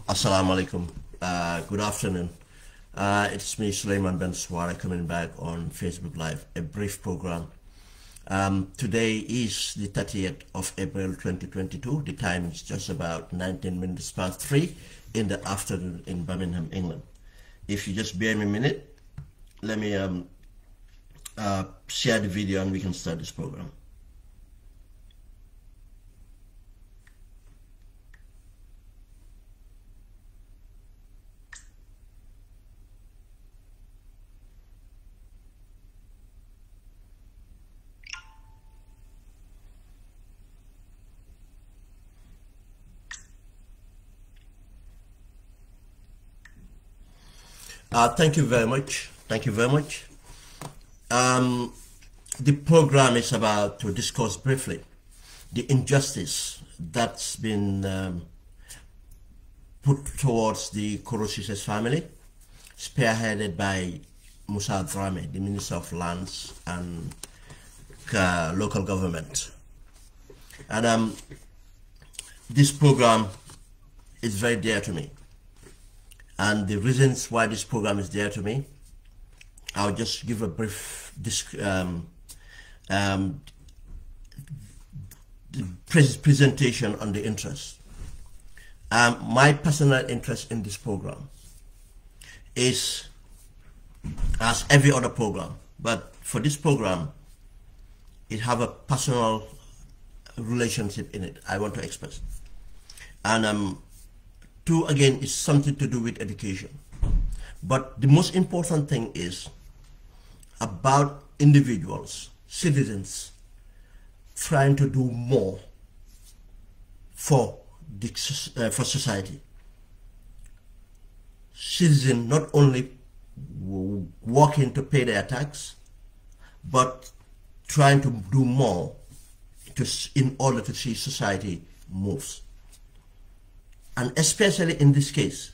Assalamu alaikum. Good afternoon. It's me, 𝘁𝗵𝗲 coming back on Facebook Live, a brief program. Today is the 30th of April 2022. The time is just about 19 minutes past 3 in the afternoon in Birmingham, England. If you just bear me a minute, let me share the video and we can start this program. Thank you very much. The program is about to discuss briefly the injustice that's been put towards the 𝘁𝗵𝗲 family, spearheaded by Musa Dramé, the Minister of Lands and Local Government. And this program is very dear to me. And the reasons why this program is dear to me, I'll just give a brief presentation on the interest. My personal interest in this program is, as every other program, but for this program, it have a personal relationship in it I want to express. And two, again, is something to do with education. But the most important thing is about individuals, citizens, trying to do more for society. Citizens not only working to pay their tax, but trying to do more in order to see society moves. And especially in this case,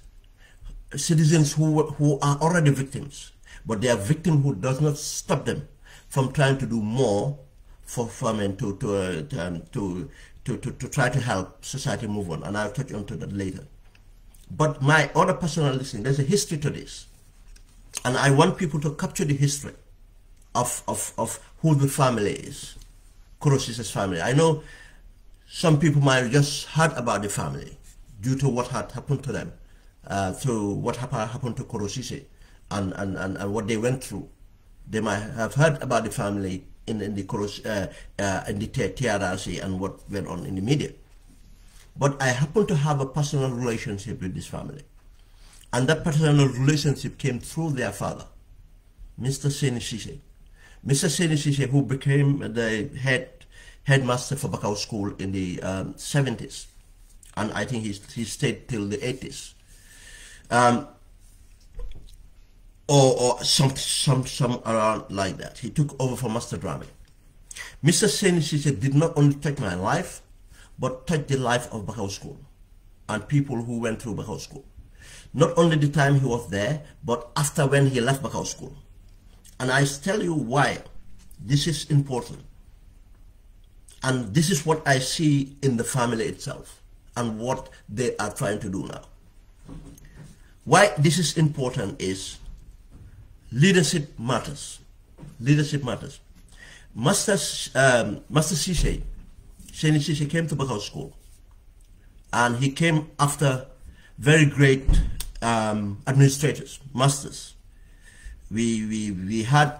citizens who are already victims, but they are victims who does not stop them from trying to do more for farming to try to help society move on. And I'll touch on to that later. But my other personal listening, there's a history to this, and I want people to capture the history of who the family is, 𝘁𝗵𝗲's family. I know some people might have just heard about the family due to what had happened to them, through what happened to 𝘁𝗵𝗲 and what they went through. They might have heard about the family in the TRRC and what went on in the media. But I happen to have a personal relationship with this family. And that personal relationship came through their father, Mr. 𝘁𝗵𝗲. Mr. 𝘁𝗵𝗲, who became the headmaster for 𝘁𝗏𝗏 School in the 70s. And I think he stayed till the 80s, or some around like that. He took over from Master Dramé. Mr. 𝘁𝗵𝗲 did not only touch my life, but touch the life of 𝘁𝗏 School and people who went through 𝘁𝗏 School. Not only the time he was there, but after when he left 𝘁𝗏 School. And I tell you why this is important. And this is what I see in the family itself and what they are trying to do now. Why this is important is leadership matters. Leadership matters. Master 𝘁cie came to 𝘁𝗷𝗂𝘀𝘁𝗶𝗰𝗲 School, and he came after very great administrators, masters. We had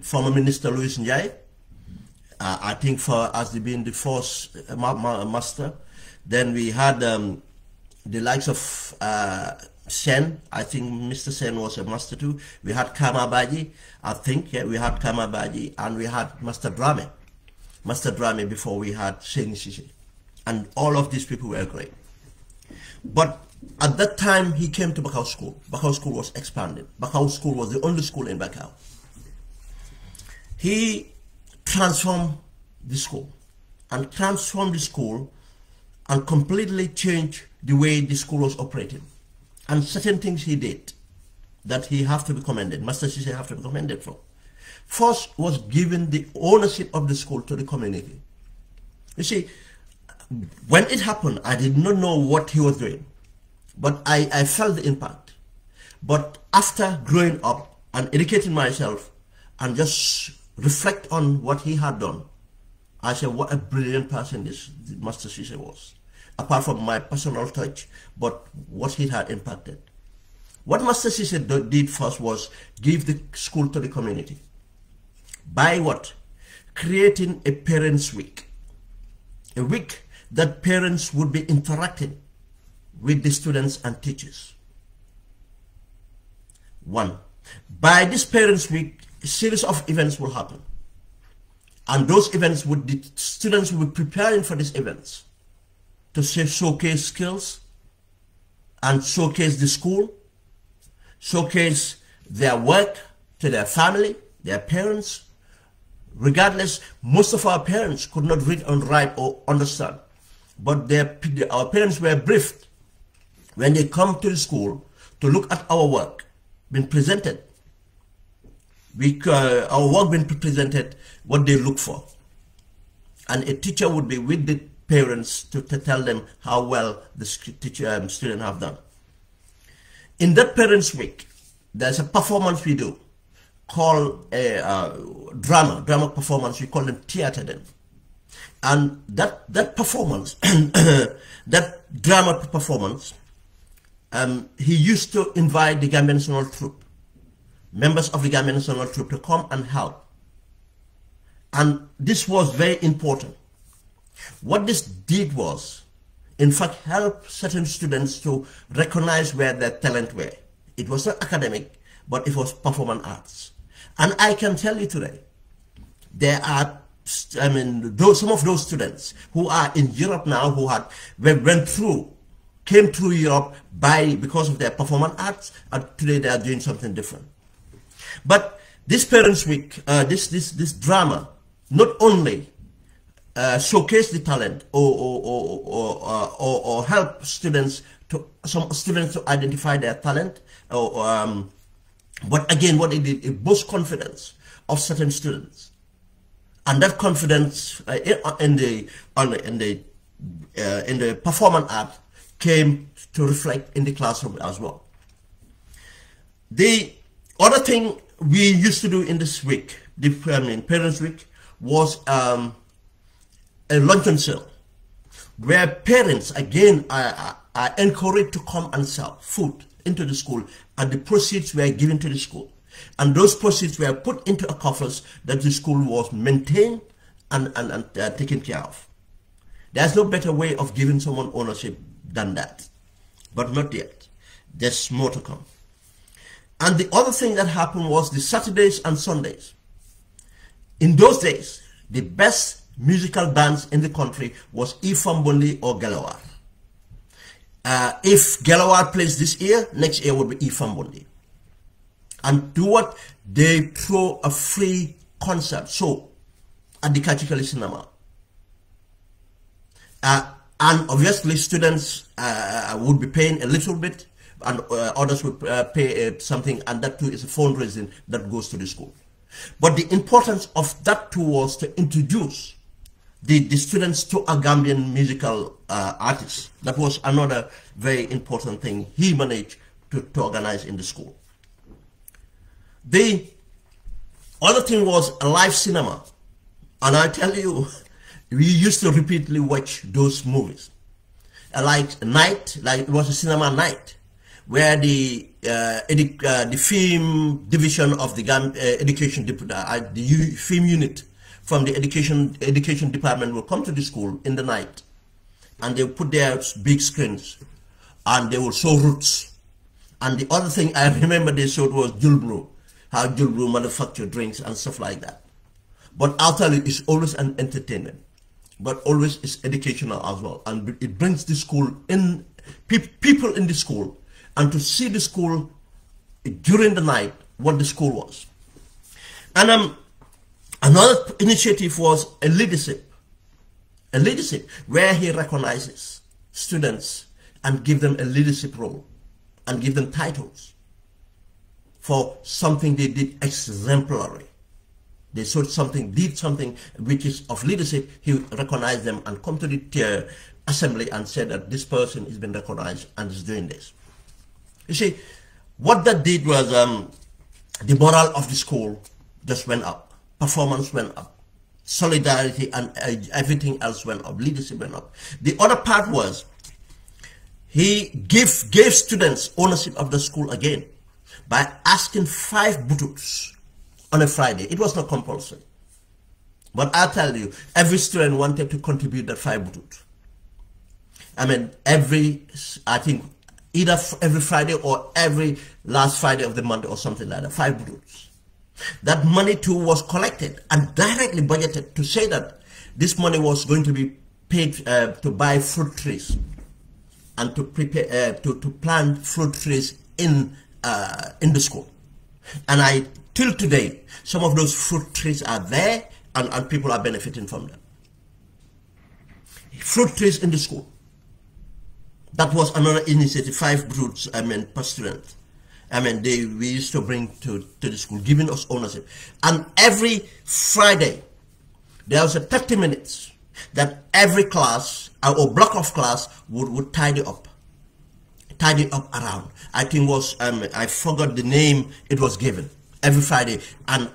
former Minister Louis Ndiaye, I think as being the first master. Then we had the likes of Sen. I think Mr. Sen was a master too. We had 𝘁𝗵𝗲, I think, yeah, we had 𝘁𝗵𝗲, and we had Master 𝘁𝗵𝗲 before we had 𝘁cie. And all of these people were great. But at that time he came to 𝘁𝗂𝘀 School. 𝘁𝗂𝘀 School was expanded. 𝘁𝗂𝘀 School was the only school in 𝘁𝗂𝘀. He transformed the school and completely changed the way the school was operating. And certain things he did that he have to be commended. Master 𝘁cie have to be commended for. First was giving the ownership of the school to the community. You see, when it happened, I did not know what he was doing, but I felt the impact. But after growing up and educating myself and just reflect on what he had done, I said, what a brilliant person this Master 𝘁cie was. Apart from my personal touch, but what he had impacted. What Master 𝘁cie did first was give the school to the community. By what? Creating a parents' week. A week that parents would be interacting with the students and teachers. One, by this parents' week, a series of events will happen. And those events the students will be preparing for these events to showcase skills and showcase the school, showcase their work to their family, their parents. Regardless, most of our parents could not read and write or understand, but our parents were briefed when they come to the school to look at our work being presented. Our work being presented, what they look for. And a teacher would be with the parents to tell them how well the student have done. In that parents' week, there's a performance we do called a drama performance. We call them theater then. And that performance, that drama performance, he used to invite the Gambian National Troupe, members of the Gambian National Troupe, to come and help. And this was very important. What this did was, in fact, help certain students to recognize where their talent were. It was not academic, but it was performance arts. And I can tell you today, there are, some of those students who are in Europe now, who came through Europe because of their performance arts, and today they are doing something different. But this Parents' Week, this drama, not only showcase the talent or help some students to identify their talent, but again, what it did, it boosts confidence of certain students, and that confidence in the performance art came to reflect in the classroom as well. The other thing we used to do in this week, the Parents' Week, was a luncheon sale, where parents again are encouraged to come and sell food into the school, and the proceeds were given to the school, and those proceeds were put into a coffers that the school was maintained and taken care of. There's no better way of giving someone ownership than that, but not yet. There's more to come. And the other thing that happened was the Saturdays and Sundays. In those days, the best musical bands in the country was 𝘁𝗵𝗲 or 𝘁𝗵𝗲. If 𝘁𝗵𝗲 plays this year, next year will be 𝘁𝗵𝗲. And do what? They throw a free concert show at the 𝘁cie Cinema. And obviously students would be paying a little bit, and others will pay something, and that too is a fundraising that goes to the school. But the importance of that too was to introduce the students to a Gambian musical artist. That was another very important thing he managed to organize in the school. The other thing was a live cinema. And I tell you, we used to repeatedly watch those movies. Like it was a cinema night, where the film division of the education, the film unit from the education department will come to the school in the night, and they will put their big screens, and they will show roots. And the other thing I remember they showed was 𝘁𝗵𝗲, how 𝘁𝗵𝗲 manufacture drinks and stuff like that. But after it's always an entertainment, but always it's educational as well, and it brings the school in, people in the school, and to see the school during the night, what the school was. And another initiative was a leadership where he recognizes students and give them a leadership role and give them titles for something they did exemplary. They did something which is of leadership. He recognized them and come to the assembly and said that this person has been recognized and is doing this. You see, what that did was the morale of the school just went up. Performance went up. Solidarity and everything else went up. Leadership went up. The other part was he gave students ownership of the school again by asking 5 butuks on a Friday. It was not compulsory. But I'll tell you, every student wanted to contribute that 5 butuks. I mean, I think either every Friday or every last Friday of the month or something like that, 5 butuks. That money too was collected and directly budgeted to say that this money was going to be paid to buy fruit trees and to prepare to plant fruit trees in the school. And till today, some of those fruit trees are there, and people are benefiting from them. Fruit trees in the school. That was another initiative, 5 fruits, per student. We used to bring to the school, giving us ownership. And every Friday, there was a 30 minutes that every class or block of class would tidy up around. I think was, I forgot the name it was given. Every Friday, and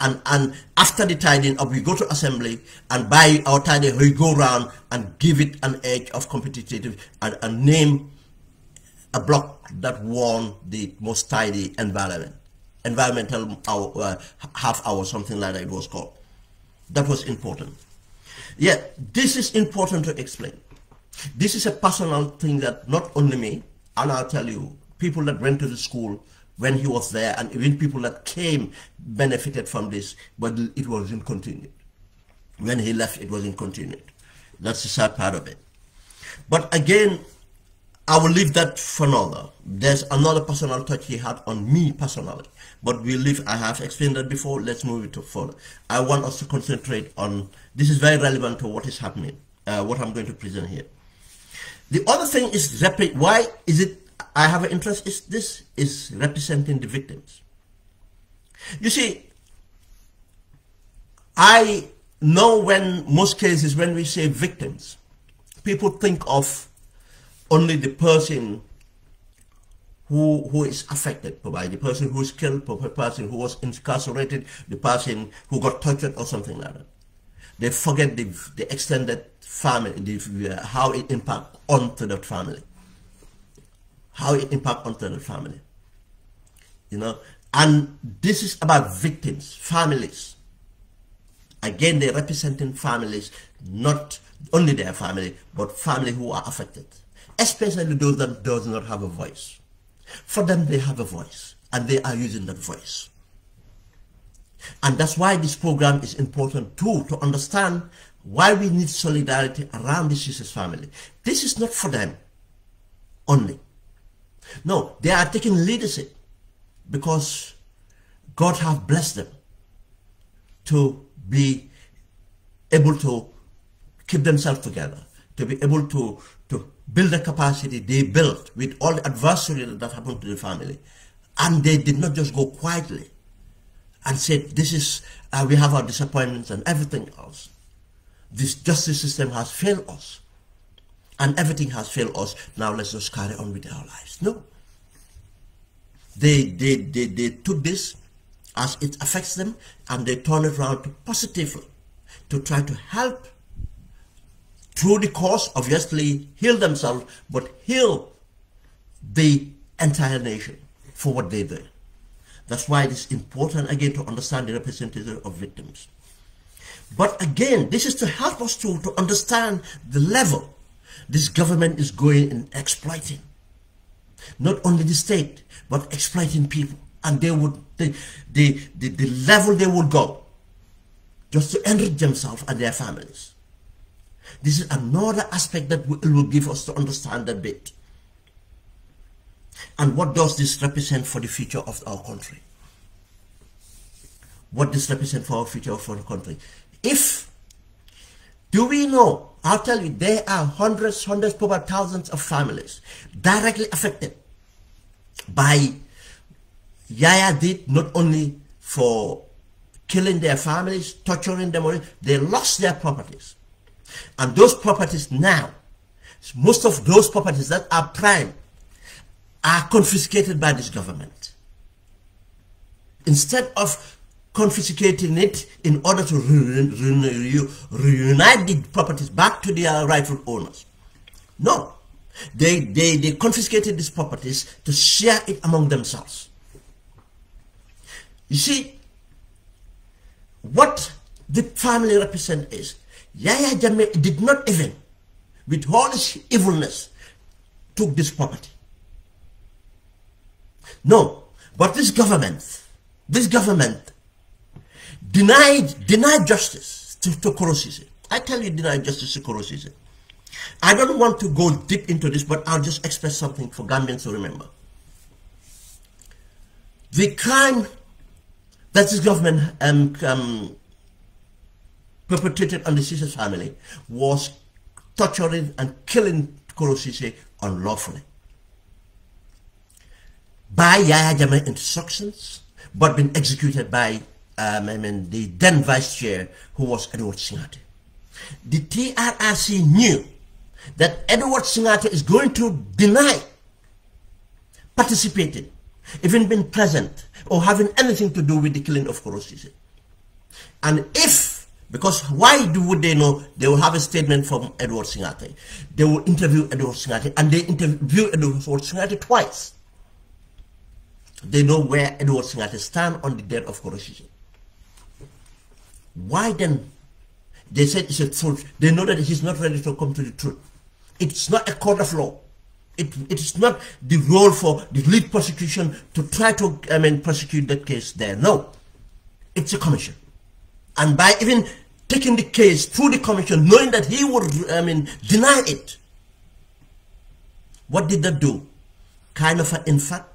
after the tidying up, we go to assembly, and by our tidying, we go around and give it an edge of competitive and name a block that won the most tidy environmental half hour, something like that it was called. That was important. Yeah, this is important to explain. This is a personal thing that not only me, and I'll tell you, people that went to the school when he was there, and even people that came benefited from this, but it wasn't continued. When he left, it wasn't continued. That's the sad part of it. But again, I will leave that for another. There's another personal touch he had on me personally, but we'll leave. I have explained that before. Let's move it to further. I want us to concentrate on, this is very relevant to what is happening, what I'm going to present here. The other thing is, why is it I have an interest is this is representing the victims. You see, I know when most cases when we say victims, people think of only the person who is affected by the person who is killed, the person who was incarcerated, the person who got tortured or something like that. They forget the extended family, how it impacts onto the family. How it impacts onto the family. You know, and this is about victims, families. Again, they're representing families, not only their family, but family who are affected. Especially those that do not have a voice. For them, they have a voice, and they are using that voice. And that's why this program is important too, to understand why we need solidarity around the Jesus family. This is not for them only. No, they are taking leadership because God has blessed them to be able to keep themselves together, to be able to build the capacity they built with all the adversity that happened to the family. And they did not just go quietly and said, this is, we have our disappointments and everything else. This justice system has failed us. And everything has failed us. Now let's just carry on with our lives. No. They took this as it affects them, and they turn it around to positively to try to help through the course, obviously heal themselves, but heal the entire nation for what they did. That's why it is important again to understand the representation of victims. But again, this is to help us to understand the level this government is going in exploiting. Not only the state, but exploiting people. And they would, the level they would go just to enrich themselves and their families. This is another aspect that will give us to understand a bit. And what does this represent for the future of our country? What does this represent for our future for the country? Do we know, I'll tell you, there are hundreds, probably thousands of families directly affected by Yahya did, not only for killing their families, torturing them, they lost their properties. And those properties now, most of those properties that are prime, are confiscated by this government. Instead of confiscating it in order to reunite the properties back to their rightful owners. No. They confiscated these properties to share it among themselves. You see, what the family represents is, Yahya Jammeh did not even, with all his evilness, took this property. No, but this government denied justice to 𝘁𝗵𝗲. I tell you, denied justice to 𝘁𝗵𝗲. I don't want to go deep into this, but I'll just express something for Gambians to remember. The crime that this government perpetrated on the 𝘁𝗵𝗲 family was torturing and killing 𝘁𝗵𝗲 unlawfully by Yahya Jammeh instructions, but been executed by the then vice chair, who was Edward Singate. The TRRC knew that Edward Singate is going to deny participating, even being present or having anything to do with the killing of 𝘁𝗵𝗲. And because why would they know? They will have a statement from Edward Singate. They will interview Edward Singate, and they interview Edward Singate twice. They know where Edward Singate stands on the death of 𝘁𝗵𝗲. Why then? They said it's a truth. They know that he's not ready to come to the truth. It's not a court of law. It is not the role for the lead prosecution to try to prosecute that case there. No. It's a commission. And by even taking the case through the commission, knowing that he would deny it, what did that do? In fact,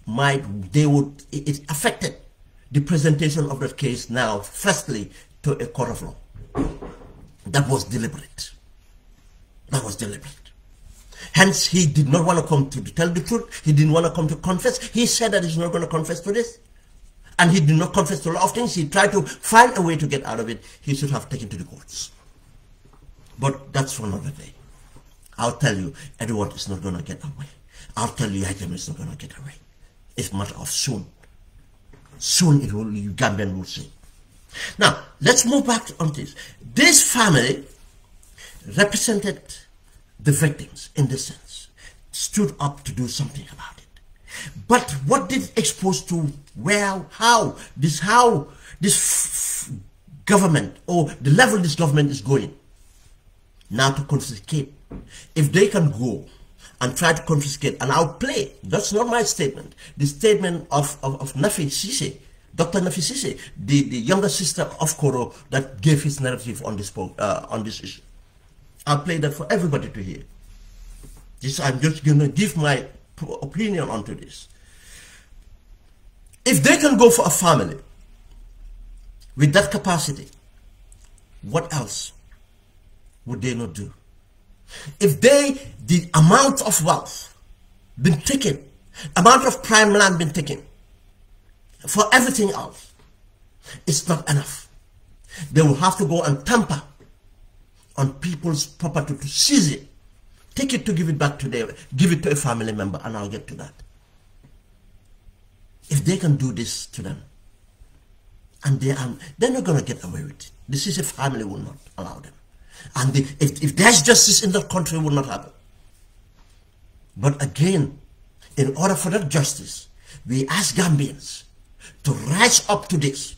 it affected the presentation of that case now, firstly, to a court of law. That was deliberate. That was deliberate. Hence, he did not want to come to tell the truth. He didn't want to come to confess. He said that he's not going to confess to this. And he did not confess to a lot of things. He tried to find a way to get out of it. He should have taken to the courts. But that's for another day. I'll tell you, Edward is not going to get away. I'll tell you, Yahya Jammeh is not going to get away. It's a matter of soon. Soon it will, Gambian will see. Now, let's move back on this. This family represented the victims in this sense, stood up to do something about it. But what did it expose to? How this government, or the level this government is going now to confiscate. If they can go and try to confiscate, and I'll play, that's not my statement, the statement of Nafi Cissé, Dr. Nafi Cissé, the younger sister of Koro, that gave his narrative on this issue. I'll play that for everybody to hear. I'm just going to give my opinion onto this. If they can go for a family with that capacity, what else would they not do? If the amount of wealth been taken, amount of prime land been taken for everything else, it's not enough. They will have to go and tamper on people's property to seize it, take it to give it back to them, give it to a family member, and I'll get to that. If they can do this to them, and they're not going to get away with it. The Gsisi family will not allow them. And if there's justice in that country, it will not happen. But again, in order for that justice, we ask Gambians to rise up to this.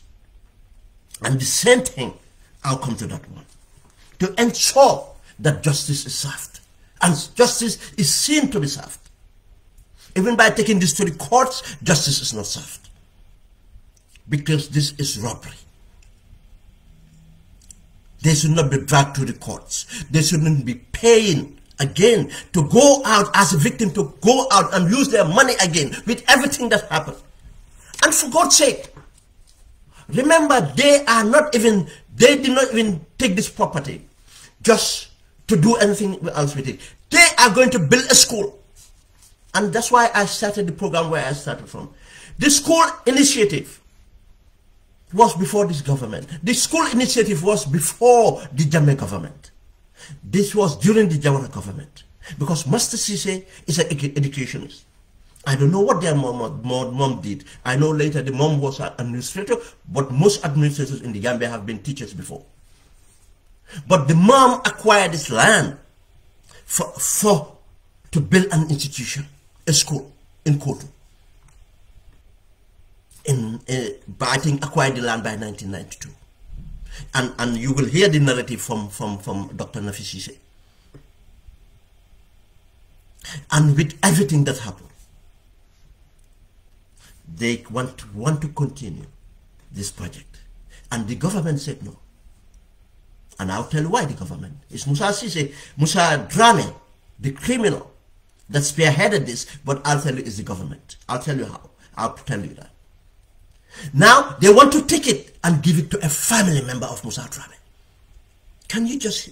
And the same thing, I'll come to that one. To ensure that justice is served. And justice is seen to be served. Even by taking this to the courts, justice is not served. Because this is robbery. They should not be dragged to the courts. They shouldn't be paying again to go out as a victim, to go out and use their money again with everything that happened. And for God's sake, remember, they did not even take this property just to do anything else with it. They are going to build a school. And that's why I started the program where I started from. The school initiative was before this government. The school initiative was before the Jammeh government. This was during the Jawara government. Because Master Gsisi is an educationist. I don't know what their mom did. I know later the mom was an administrator, but most administrators in the Gambia have been teachers before. But the mom acquired this land to build an institution, a school in Kotu. I think acquired the land by 1992. And you will hear the narrative from Dr. Nafi Gsisi. And with everything that happened, they want to continue this project. And the government said no. And I'll tell you why the government. It's Musa Gsisi, Musa Драме, the criminal that spearheaded this, but I'll tell you it's the government. I'll tell you how. I'll tell you that. Now they want to take it and give it to a family member of Musa Драме. Can you just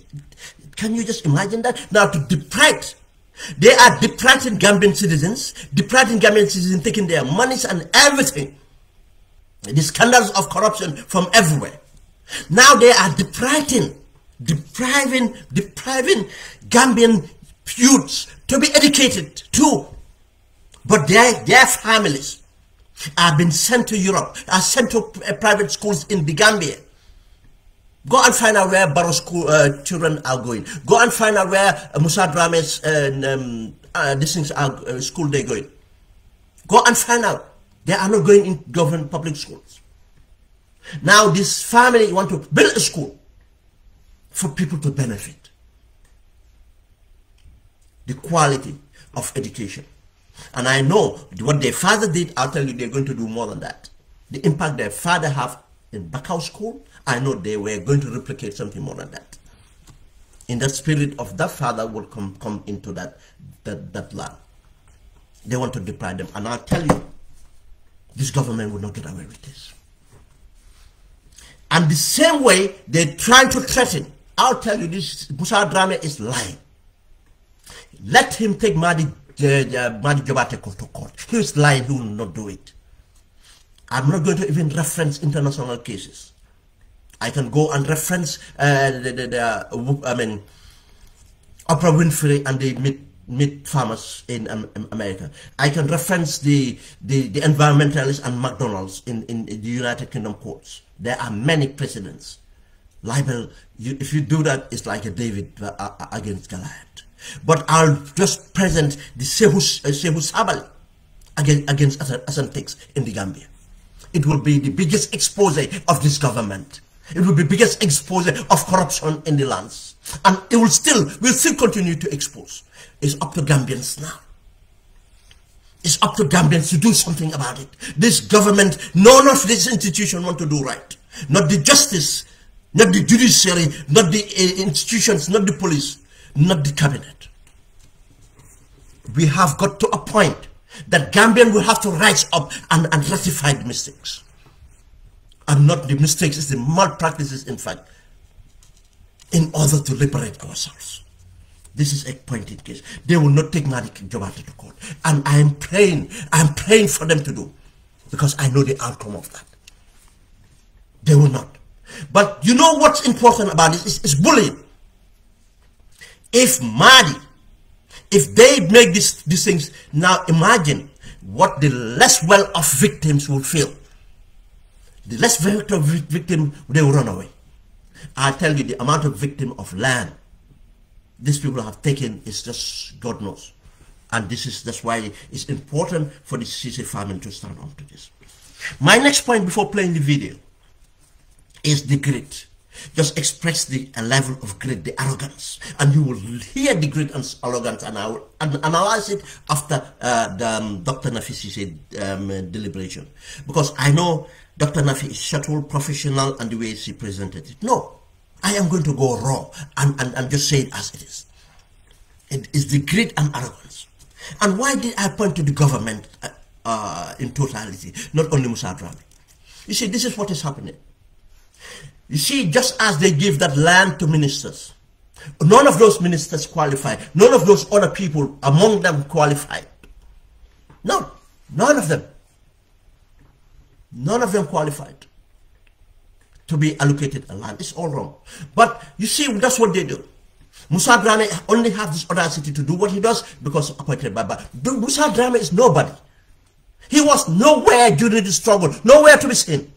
imagine that? Now to deprive, they are depriving Gambian citizens, taking their monies and everything. The scandals of corruption from everywhere. Now they are depriving Gambian youths to be educated too. But their families are being sent to Europe, are sent to private schools in the Gambia. Go and find out where Barrow school children are going. Go and find out where Musa Drame's school they're going. Go and find out. They are not going in government public schools. Now this family want to build a school for people to benefit. The quality of education. And I know what their father did, I'll tell you they're going to do more than that. The impact their father have in Bakau school, I know they were going to replicate something more than that. In the spirit of that father will come into that land. They want to deprive them. And I'll tell you, this government will not get away with this. And the same way they're trying to threaten, I'll tell you this, Musa Драме is lying. Let him take Madi Jobate to court. He is lying, he will not do it. I'm not going to even reference international cases. I can go and reference Oprah Winfrey and the meat farmers in America. I can reference the environmentalists and McDonald's in the United Kingdom courts. There are many precedents. Libel, if you do that, it's like a David against Goliath. But I'll just present the 𝘁𝗵𝗲 against Asantix in the Gambia. It will be the biggest expose of this government. It will be the biggest expose of corruption in the lands. And it will still continue to expose. It's up to Gambians now. It's up to Gambians to do something about it. This government, none of this institution want to do right. Not the justice, not the judiciary, not the institutions, not the police, not the cabinet. We have got to a point that Gambian will have to rise up and rectify the mistakes. And not the mistakes, it's the malpractices, in fact, in order to liberate ourselves. This is a point in case. They will not take Madi Jobate to court. And I'm praying for them to do. Because I know the outcome of that. They will not. But you know what's important about this is bullying. If Madi, if they make these things, now imagine what the less well-off victims will feel. The less well-off victim, they will run away. I tell you, the amount of victim of land these people have taken is just God knows. And that's why it's important for the 𝘁ci family to stand up to this. My next point before playing the video is the grit. Just express the level of grit, the arrogance, and you will hear the grit and arrogance, and I will analyze it after Dr. Nafi's deliberation, because I know Dr. Nafi is subtle, professional, and the way she presented it. No, I am going to go raw and just say it as it is. It is the grit and arrogance. And why did I point to the government in totality, not only Musa Drame? You see, this is what is happening. You see, just as they give that land to ministers, none of those ministers qualified. None of those other people among them qualified. No, none of them. None of them qualified to be allocated a land. It's all wrong. But you see, that's what they do. Musa Drame only has this audacity to do what he does because appointed by Baba. Musa Drame is nobody. He was nowhere during the struggle, nowhere to be seen.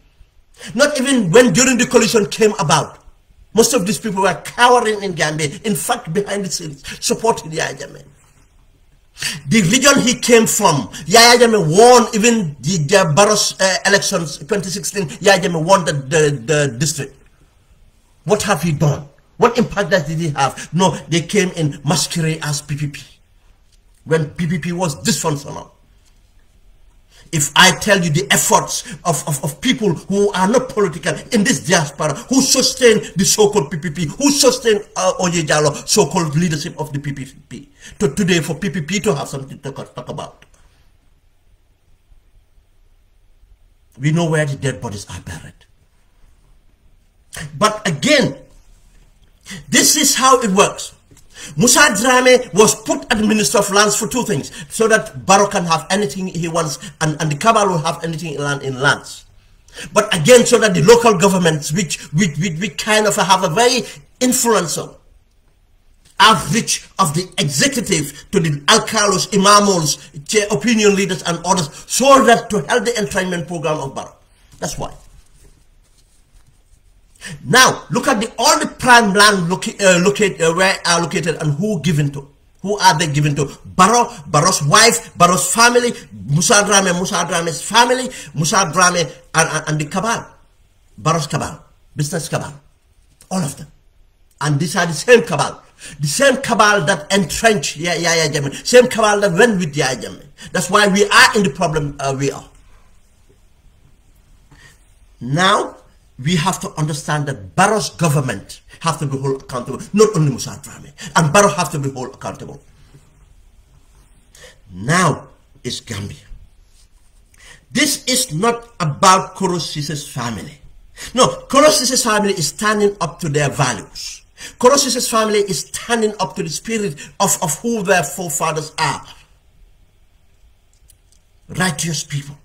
Not even when during the coalition came about. Most of these people were cowering in Gambia, in fact behind the scenes, supporting Yaya Jammeh. The region he came from, Yaya Jammeh won even the Barrow's elections 2016, Yaya Jammeh won the district. What have he done? What impact did he have? No, they came in masquerade as PPP, when PPP was dysfunctional. If I tell you the efforts of people who are not political in this diaspora, who sustain the so-called PPP, who sustain Oye Jallow so-called leadership of the PPP, today for PPP to have something to talk about. We know where the dead bodies are buried. But again, this is how it works. Musa Drame was put as Minister of Lands for two things, so that Barrow can have anything he wants and the Cabal will have anything in lands. But again, so that the local governments, which kind of have a very influential outreach of the executive to the alcalos, imamos, opinion leaders and others, so that to help the entrainment program of Barrow. That's why. Now, look at all the prime land where are located and who given to. Who are they given to? Barrow, Barrow's wife, Barrow's family, Musa Drame's family, Musa Drame and the Cabal. Barrow's Cabal, business Cabal. All of them. And these are the same Cabal. The same Cabal that entrenched Yaya Jammeh. Same Cabal that went with Yaya Jammeh. That's why we are in the problem we are. Now, we have to understand that Barrow's government have to be held accountable, not only Musa Drame, and Barrow have to be held accountable. Now is Gambia. This is not about Koro Ceesay's family. No, Koro Ceesay's family is standing up to their values. Koro Ceesay's family is standing up to the spirit of who their forefathers are. Righteous people.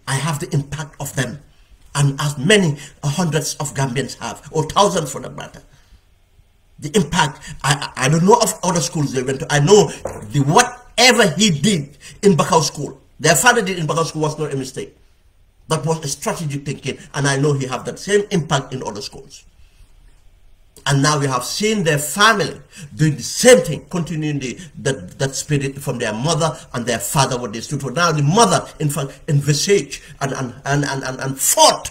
I have the impact of them. And as many hundreds of Gambians have, or thousands for that matter. The impact, I don't know of other schools they went to. I know whatever he did in Bakau school, their father did in Bakau school was not a mistake. That was a strategic thinking, and I know he have that same impact in other schools. And now we have seen their family doing the same thing, continuing that spirit from their mother and their father, what they stood for. Now the mother, in fact, envisaged and fought.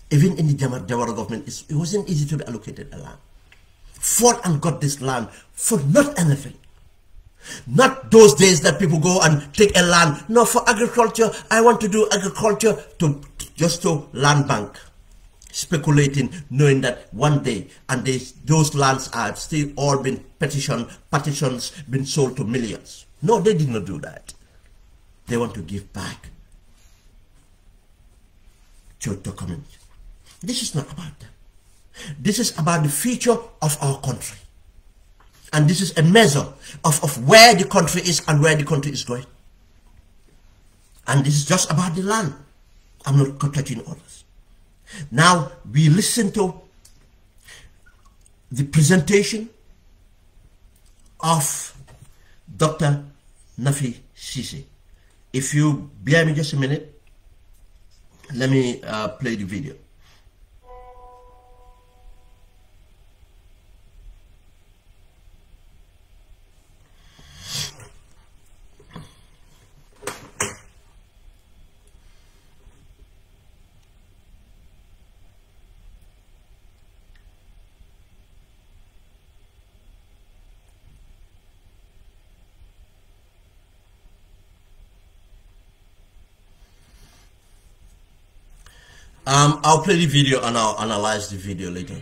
Even in the Jawara government, it wasn't easy to be allocated a land. Fought and got this land for not anything. Not those days that people go and take a land. No, for agriculture, I want to do agriculture just to land bank. Speculating, knowing that one day, and those lands are still all been petitions been sold to millions. No, they did not do that. They want to give back to the community. This is not about them. This is about the future of our country. And this is a measure of where the country is and where the country is going. And this is just about the land. I'm not touching others. Now, we listen to the presentation of Dr. Nafi Cissé. If you bear me just a minute, let me play the video. I'll play the video and I'll analyze the video later.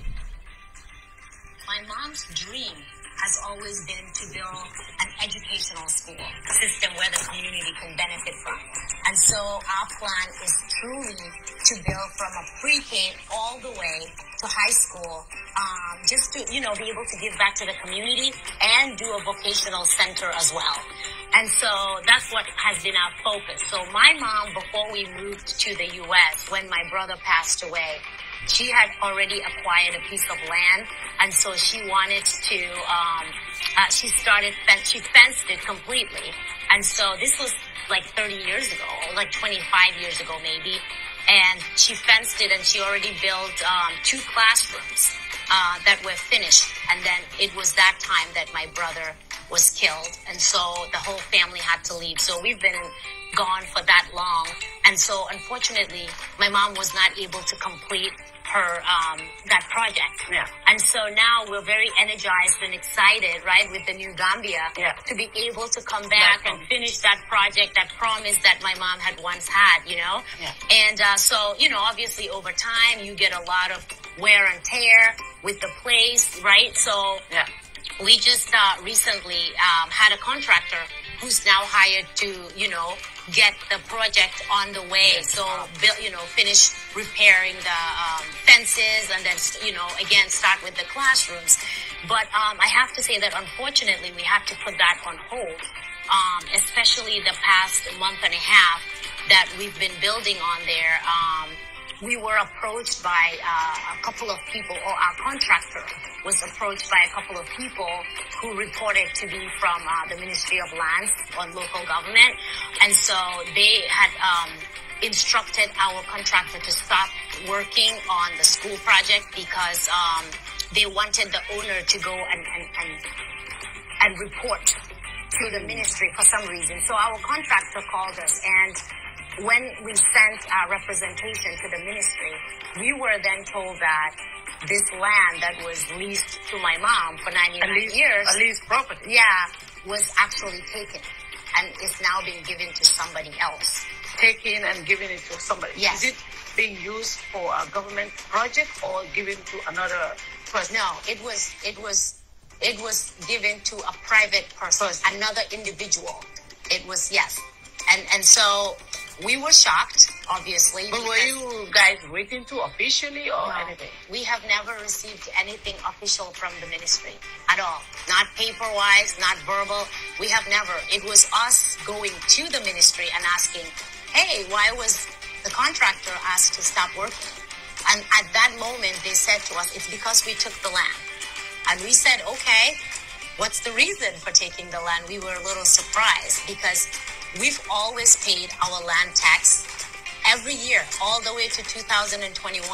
My mom's dream has always been to build an educational school system where the community can benefit from. And so our plan is truly to build from a pre-K all the way to high school, just to, you know, be able to give back to the community and do a vocational center as well. And so that's what has been our focus. So my mom, before we moved to the U.S., when my brother passed away, she had already acquired a piece of land, and so she wanted to, she fenced it completely. And so this was like 30 years ago, like 25 years ago maybe, and she fenced it and she already built 2 classrooms that were finished. And then it was that time that my brother was killed, and so the whole family had to leave. So we've been gone for that long, and so unfortunately my mom was not able to complete her that project. Yeah. And so now we're very energized and excited, right, with the new Gambia, to be able to come back and finish that project, that promise that my mom had once had, you know. And so, you know, obviously over time you get a lot of wear and tear with the place, right? So we just recently had a contractor who's now hired to, you know, get the project on the way. So, you know, finish repairing the fences and then, you know, again, start with the classrooms. But I have to say that unfortunately we have to put that on hold, especially the past month and a half that we've been building on there. We were approached by a couple of people, or our contractor was approached by a couple of people who reported to be from the Ministry of Lands on local government. And so they had instructed our contractor to stop working on the school project because they wanted the owner to go and report to the ministry for some reason. So our contractor called us, and when we sent our representation to the ministry, we were then told that this land that was leased to my mom for 99 years, a leased property, was actually taken and is now being given to somebody else. Taken and given it to somebody. Yes. Is it being used for a government project or given to another person? No, it was given to a private person, another individual. It was, yes. And so we were shocked, obviously. But were you guys waiting to officially or anything? We have never received anything official from the ministry at all. Not paper-wise, not verbal. We have never. It was us going to the ministry and asking, hey, why was the contractor asked to stop working? And at that moment, they said to us, it's because we took the land. And we said, okay, what's the reason for taking the land? We were a little surprised because we've always paid our land tax every year, all the way to 2021.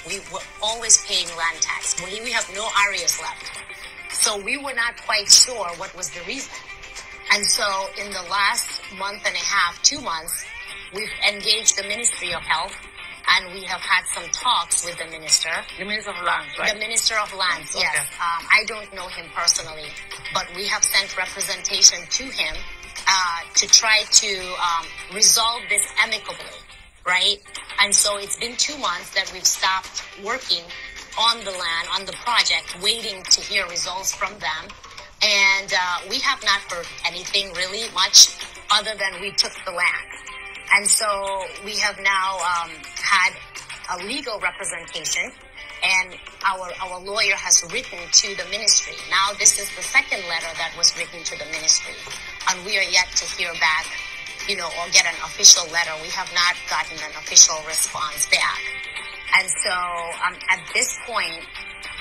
We were always paying land tax. We have no areas left. So we were not quite sure what was the reason. And so in the last month and a half, 2 months, we've engaged the Ministry of Health, and we have had some talks with the minister. The Minister of Lands, right? The Minister of Lands, yes. Okay. I don't know him personally, but we have sent representation to him to try to resolve this amicably, right? And so it's been 2 months that we've stopped working on the land, on the project, waiting to hear results from them. And we have not heard anything really much other than we took the land. And so we have now had a legal representation And our lawyer has written to the ministry. Now this is the second letter that was written to the ministry, and we are yet to hear back, or get an official letter. We have not gotten an official response back. And so at this point,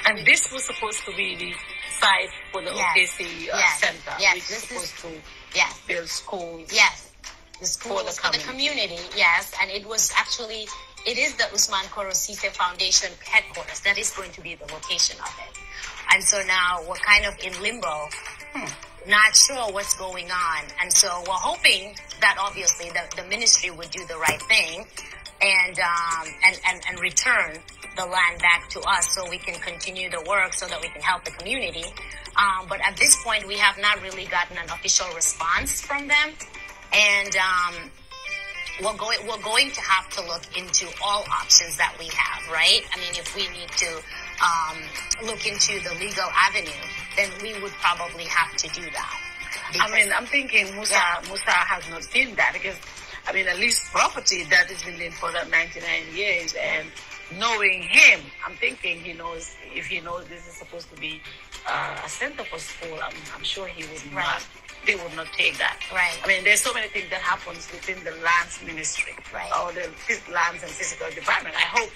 and this was supposed to be the site for the OKC Center, which is supposed to build schools. Yes, the schools for the community. Yes, and it is the 𝘁𝗵𝗲 𝗶𝗶 Foundation headquarters. That is going to be the location of it. And so now we're kind of in limbo, not sure what's going on. And so we're hoping that obviously the ministry would do the right thing and return the land back to us so we can continue the work, so that we can help the community. But at this point, we have not really gotten an official response from them. And we're going to have to look into all options that we have, right? I mean, if we need to look into the legal avenue, then we would probably have to do that. I mean, I'm thinking Musa has not seen that, because, I mean, at least property that has been there for that 99 years, and knowing him, I'm thinking he knows, if he knows this is supposed to be a center for school, I'm sure he would not. They would not take that. Right. I mean, there's so many things that happens within the lands ministry, or the lands and physical department. I hope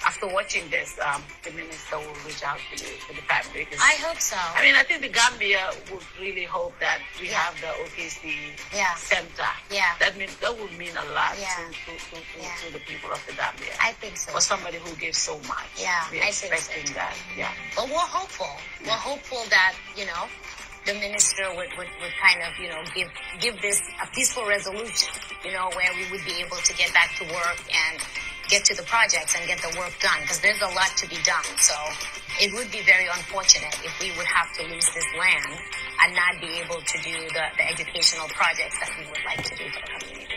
after watching this, the minister will reach out to the family. I hope so. I mean, I think the Gambia would really hope that we have the OKC Center. Yeah. That would mean a lot to the people of the Gambia. I think so. For somebody who gives so much. Yeah, we're expecting that. Yeah. But we're hopeful. We're hopeful that, the minister would kind of, give this a peaceful resolution, where we would be able to get back to work and get to the projects and get the work done, because there's a lot to be done. So it would be very unfortunate if we would have to lose this land and not be able to do the educational projects that we would like to do for the community.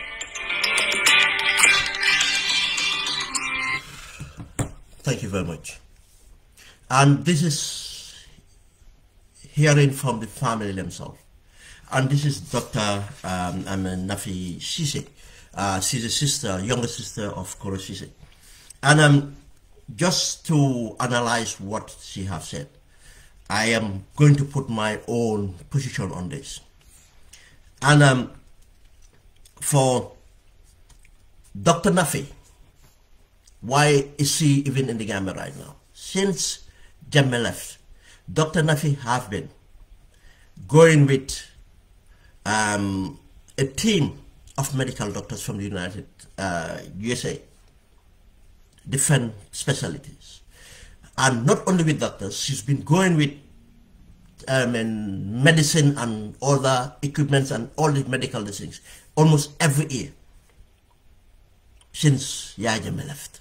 Thank you very much. And this is hearing from the family themselves. And this is Dr. 𝘁𝗵𝗲 𝘁𝐶𝐄. She's a sister, younger sister of 𝘁𝐶𝐄. And just to analyze what she has said, I am going to put my own position on this. And for Dr. 𝘁𝗵𝗲, why is she even in the Gambia right now? Since 𝘁𝗵𝗲 left, Dr. 𝘁𝗵𝗲 have been going with a team of medical doctors from the USA, different specialties. And not only with doctors, she's been going with medicine and other equipments and all the medical things almost every year since 𝘁𝗵𝗲 left,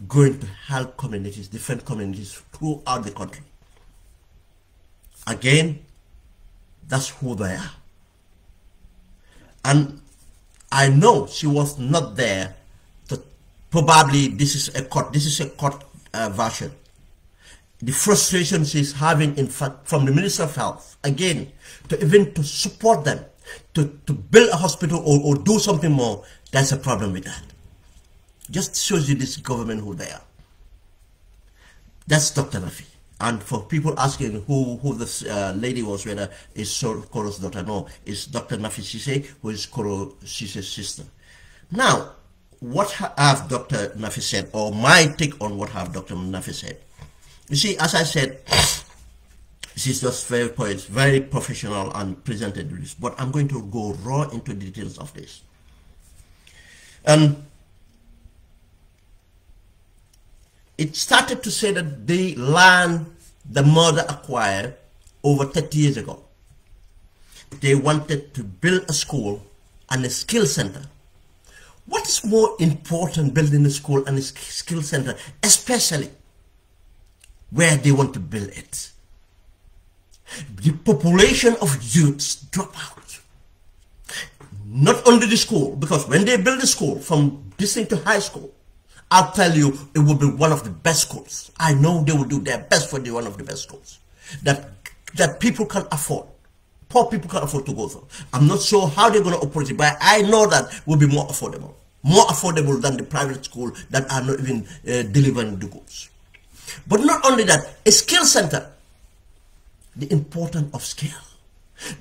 going to help communities, different communities throughout the country. Again, that's who they are. And I know she was not there to, probably this is a court version. The frustration she's having, in fact, from the Minister of Health, again, to support them, to build a hospital or do something more, that's a problem with that. Just shows you this government who they are. That's Dr. 𝘁𝗵𝗲. And for people asking who this lady was, whether it's Koro's daughter, no, it's Dr. 𝘁𝗵𝗲 𝘁𝐶𝐄, who is 𝘁𝗵𝗲's sister. Now, what have Dr. 𝘁𝗵𝗲 said, or my take on what have Dr. 𝘁𝗵𝗲 said? You see, as I said, she's just very poised, very professional and presented this, but I'm going to go raw into the details of this. It started to say that the land the mother acquired over 30 years ago, they wanted to build a school and a skill center. What is more important, building a school and a skill center, especially where they want to build it? The population of youths drop out. Not only the school, because when they build a school from district to high school, I'll tell you, it will be one of the best schools. I know they will do their best for one of the best schools that people can afford. Poor people can afford to go through. I'm not sure how they're going to operate it, but I know that will be more affordable. More affordable than the private school that are not even delivering the goods. But not only that, a skill center. The importance of skill.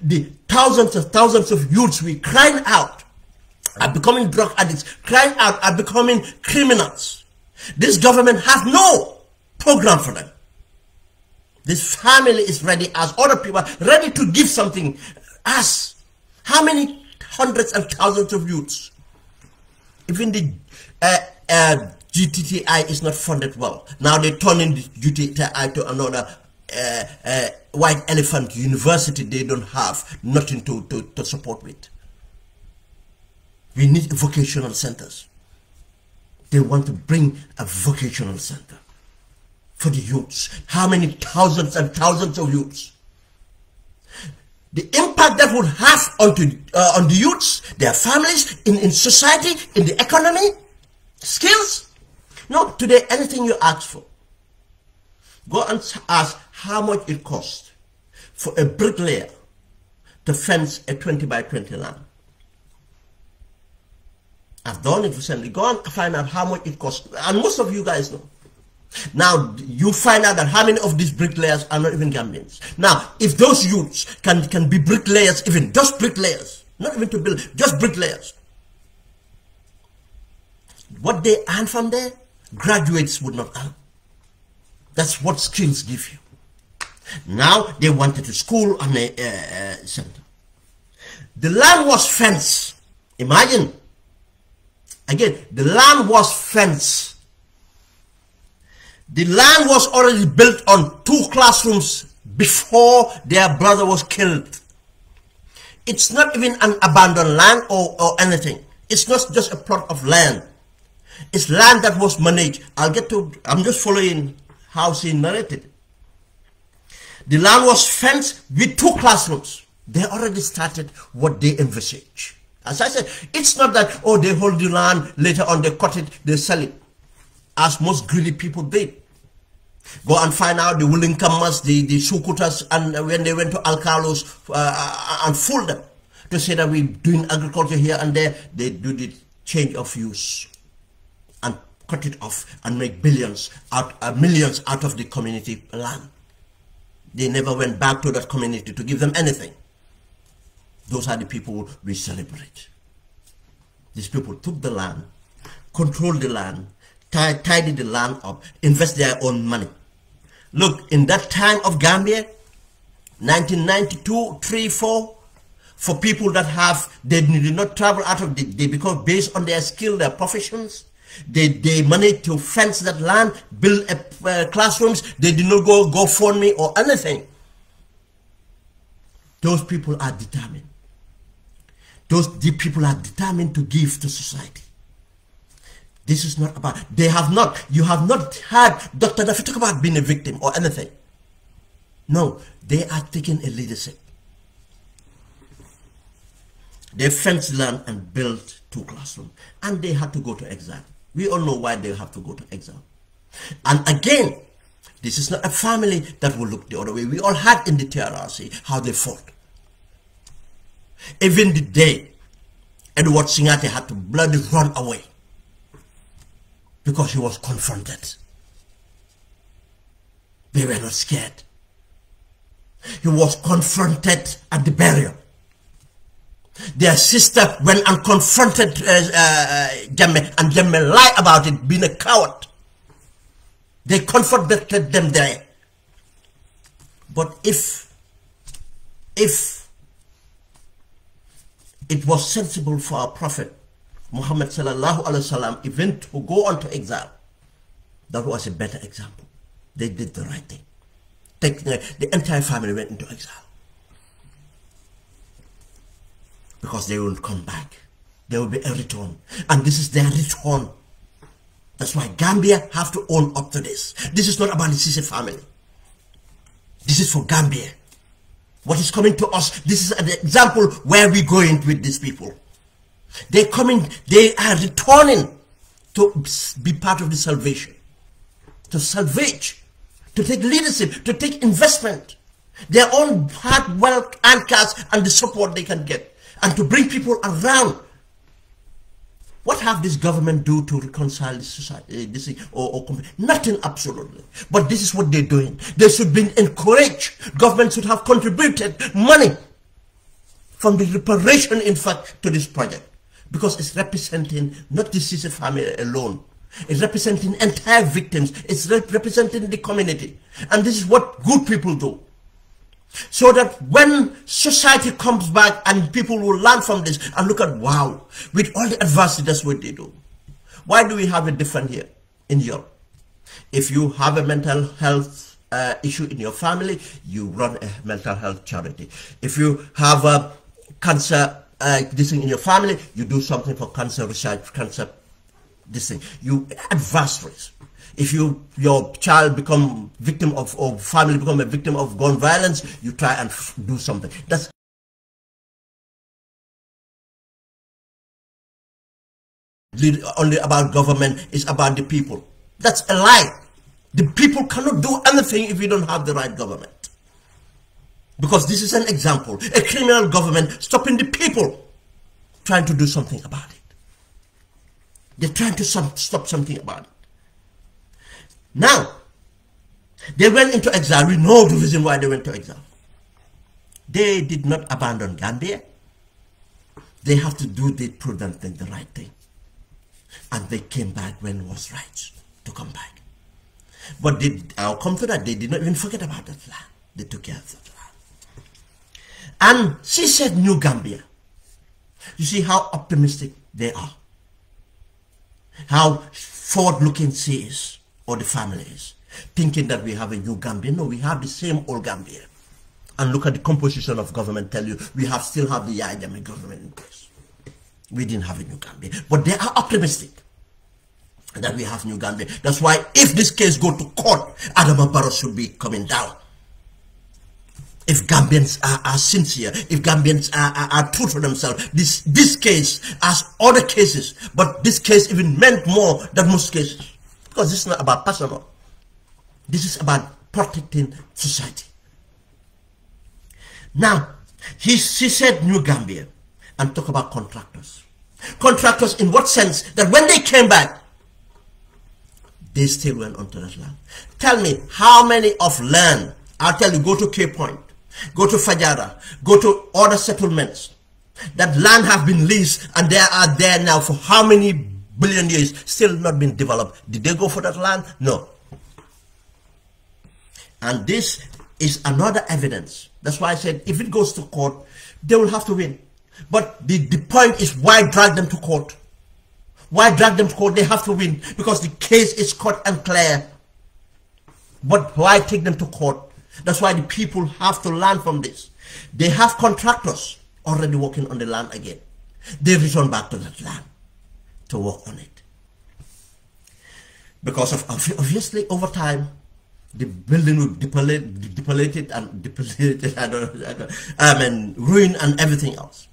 The thousands of youths we crying out are becoming drug addicts, crying out are becoming criminals. This government has no program for them. This family is ready, as other people are ready to give something. As how many hundreds and thousands of youths? Even the GTTI is not funded well. Now they turn in the GTTI to another white elephant university. They don't have nothing to support with. We need vocational centers. They want to bring a vocational center for the youths. How many thousands and thousands of youths? The impact that would have on the youths, their families, in society, in the economy, skills. No, today anything you ask for, go and ask how much it costs for a bricklayer to fence a 20 by 20 land. I've done it recently. Go and find out how much it costs. And most of you guys know. Now, you find out that how many of these bricklayers are not even Gambians. Now, if those youths can be bricklayers, even just bricklayers, not even to build, just bricklayers, what they earn from there, graduates would not earn. That's what skills give you. Now, they wanted a school and a center. The land was fenced. Imagine. Again, the land was fenced. The land was already built on 2 classrooms before their brother was killed. It's not even an abandoned land or anything. It's not just a plot of land. It's land that was managed. I'm just following how she narrated. The land was fenced with 2 classrooms. They already started what they envisage. As I said, it's not that, oh, they hold the land, later on they cut it, they sell it, as most greedy people did. Go and find out the 𝗁𝗵𝗲s, the Sukutas, and when they went to Alcalos and fooled them to say that we're doing agriculture here and there, they do the change of use and cut it off and make millions out of the community land. They never went back to that community to give them anything. Those are the people we celebrate. These people took the land, controlled the land, tidied the land up, invest their own money. Look, in that time of Gambia, 1992, 3, 4, for people that they did not travel out of they become based on their skill, their professions. They managed to fence that land, build classrooms. They did not go fund me or anything. Those people are determined. The people are determined to give to society. This is not about, you have not heard Dr. Daffy talk about being a victim or anything. No, they are taking a leadership. They fenced land and built 2 classrooms. And they had to go to exile. We all know why they have to go to exile. And again, this is not a family that will look the other way. We all had in the TRRC how they fought. Even the day Edward Singate had to bloody run away because he was confronted. They were not scared. He was confronted at the burial. Their sister went and confronted 𝘁𝗵𝗲, and 𝘁𝗵𝗲 lied about it, being a coward. They confronted them there. But if it was sensible for our Prophet Muhammad sallallahu alaihi wasallam even to go on to exile, that was a better example. They did the right thing. The entire family went into exile because they will come back. There will be a return, and this is their return. That's why Gambia have to own up to this. This is not about the 𝘂 family. This is for Gambia. What is coming to us, this is an example where we're going with these people. They're coming, they are returning to be part of the salvation, to salvage, to take leadership, to take investment, their own hard work and cash and the support they can get, and to bring people around What have this government do to reconcile this society? Nothing, absolutely. But this is what they're doing. They should be encouraged. Government should have contributed money from the reparation, in fact, to this project. Because it's representing not the deceased family alone. It's representing entire victims. It's representing the community. And this is what good people do. So that when society comes back and people will learn from this and look at, wow, with all the adversity, that's what they do. Why do we have it different here in Europe? If you have a mental health issue in your family, you run a mental health charity. If you have a cancer this thing in your family, you do something for cancer research, cancer this thing. You adversaries. If your child become victim of, or family become a victim of gun violence, you try and do something. That's only about government, it's about the people. That's a lie. The people cannot do anything if you don't have the right government. Because this is an example, a criminal government stopping the people trying to do something about it. They're trying to stop something about it. Now, they went into exile. We know the reason why they went to exile. They did not abandon Gambia. They have to do the prudent thing, the right thing. And they came back when it was right to come back. But I'll come to that, they did not even forget about that land. They took care of that land. And she said New Gambia. You see how optimistic they are. How forward-looking she is, or the family is. Thinking that we have a new Gambia. No, we have the same old Gambia. And look at the composition of government, tell you, we still have the Yahya government in place. We didn't have a new Gambia. But they are optimistic that we have new Gambia. That's why if this case go to court, Adama Barrow should be coming down. If Gambians are sincere, if Gambians are true to themselves, this case, as other cases, but this case even meant more than most cases. Because this is not about personal. This is about protecting society. Now, she said New Gambia and talk about contractors. Contractors in what sense? That when they came back, they still went onto that land. Tell me, how many of land, I'll tell you, go to Cape Point, go to Fajara, go to other settlements, that land have been leased and they are there now for how many billion years, still not been developed. Did they go for that land? No. And this is another evidence. That's why I said, if it goes to court, they will have to win. But the point is, why drag them to court? Why drag them to court? They have to win because the case is cut and clear. But why take them to court? That's why the people have to learn from this. They have contractors already working on the land again. They return back to that land to work on it. Because of obviously over time, the building will depopulated and ruin and everything else.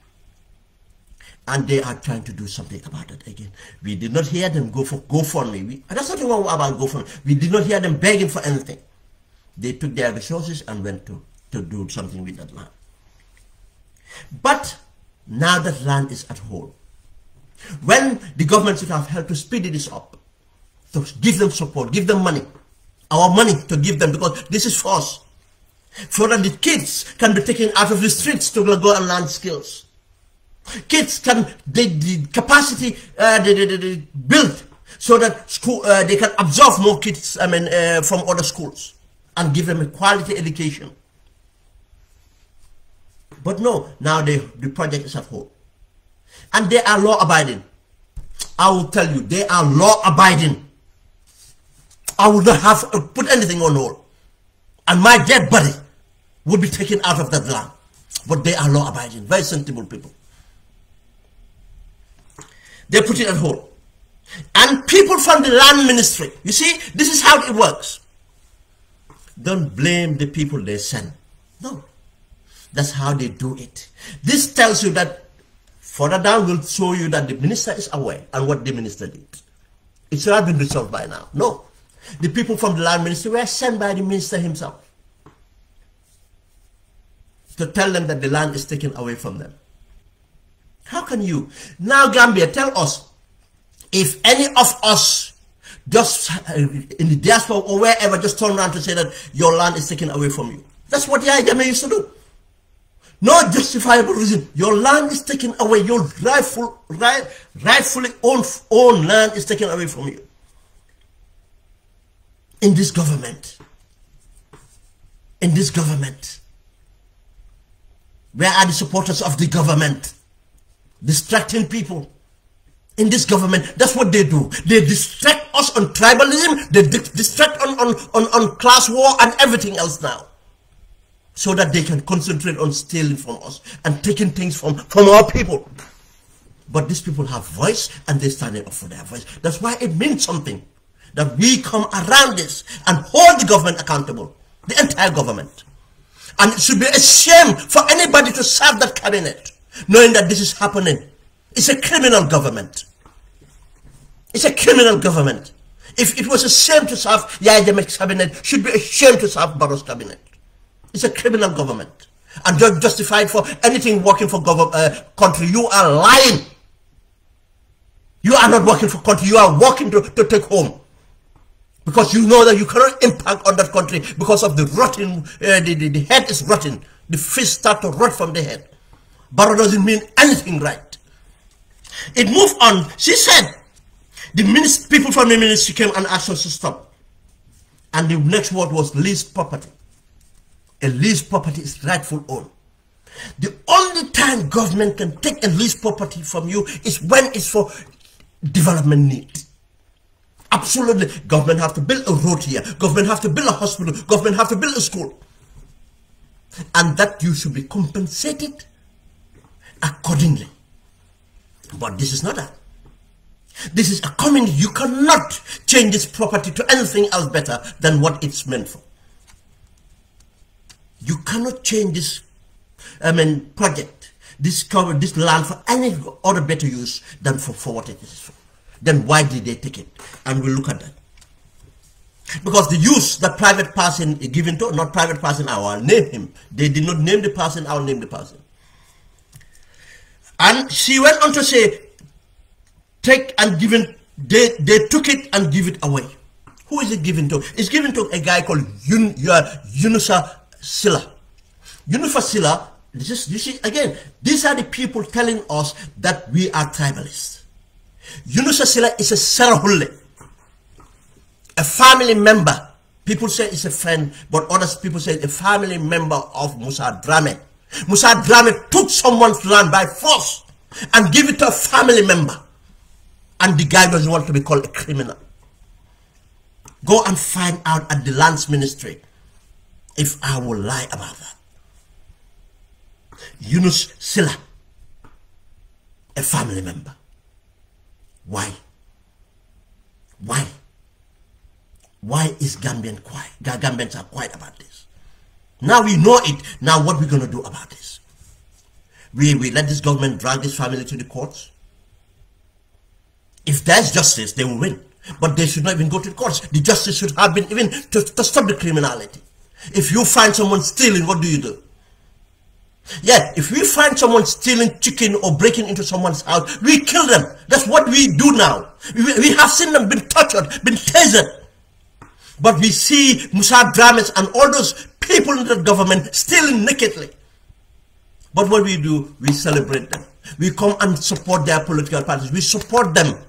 And they are trying to do something about it again. We did not hear them go for GoFundMe. There's nothing wrong about GoFundMe. We did not hear them begging for anything. They took their resources and went to do something with that land. But now that land is at hold. When the government should have helped to speed this up, to give them support, give them money, our money to give them, because this is for us, so that the kids can be taken out of the streets to go and learn skills. Kids can, the capacity they built so that school, they can absorb more kids from other schools and give them a quality education. But no, now the project is at hold. And they are law-abiding. I will tell you, they are law-abiding. I would not have put anything on hold. And my dead body would be taken out of that land. But they are law-abiding, very sensible people. They put it at hold. And people from the land ministry, you see, this is how it works. Don't blame the people they send. No. That's how they do it. This tells you that further down will show you that the minister is aware and what the minister did. It should have been resolved by now. No. The people from the land ministry were sent by the minister himself to tell them that the land is taken away from them. How can you? Now Gambia, tell us, If any of us just in the diaspora or wherever just turn around to say that your land is taken away from you. That's what Yahya Jammeh used to do. No justifiable reason. Your land is taken away. Your rightfully owned land is taken away from you. In this government. In this government. Where are the supporters of the government? Distracting people. In this government, that's what they do. They distract us on tribalism. They distract on class war and everything else now. So that they can concentrate on stealing from us and taking things from our people. But these people have voice and they're standing up for their voice. That's why it means something that we come around this and hold the government accountable. The entire government. And it should be a shame for anybody to serve that cabinet knowing that this is happening. It's a criminal government. It's a criminal government. If it was a shame to serve Yahya Jammeh's cabinet, it should be a shame to serve Barrow's cabinet. It's a criminal government. And you're justified for anything working for country. You are lying. You are not working for country. You are working to take home. Because you know that you cannot impact on that country because of the rotting, the head is rotting. The fish start to rot from the head. Barrow doesn't mean anything right. It moved on. She said, the people from the ministry came and asked us to stop. And the next word was leased property. A leased property is rightful own. The only time government can take a leased property from you is when it's for development need. Absolutely. Government have to build a road here. Government have to build a hospital. Government have to build a school. And that you should be compensated accordingly. But this is not that. This is a community. You cannot change this property to anything else better than what it's meant for. You cannot change this project, this land for any other better use than for what it is for. Then why did they take it? And we'll look at that. Because the use that private person is given to, not private person, I will name him. They did not name the person, I will name the person. And she went on to say, take and given, they took it and give it away. Who is it given to? It's given to a guy called Yunusa Silla. Yunusa Silla, this is again, these are the people telling us that we are tribalists. Yunusa Silla is a Sarahule, a family member. People say it's a friend, but other people say a family member of Musa Dramé. Musa Dramé took someone's land by force and gave it to a family member. And the guy doesn't want to be called a criminal. Go and find out at the lands ministry if I will lie about that. Yunus Silla, a family member. Why? Why? Why is Gambians are quiet about this? Now we know it. Now what we're going to do about this? We let this government drag this family to the courts. If there's justice, they will win. But they should not even go to the courts. The justice should have been even to stop the criminality. If you find someone stealing, what do? Yeah, if we find someone stealing chicken or breaking into someone's house, we kill them. That's what we do now. We have seen them been tortured, been tasered. But we see Musa Dramé and all those people in the government stealing nakedly. But what we do, we celebrate them. We come and support their political parties. We support them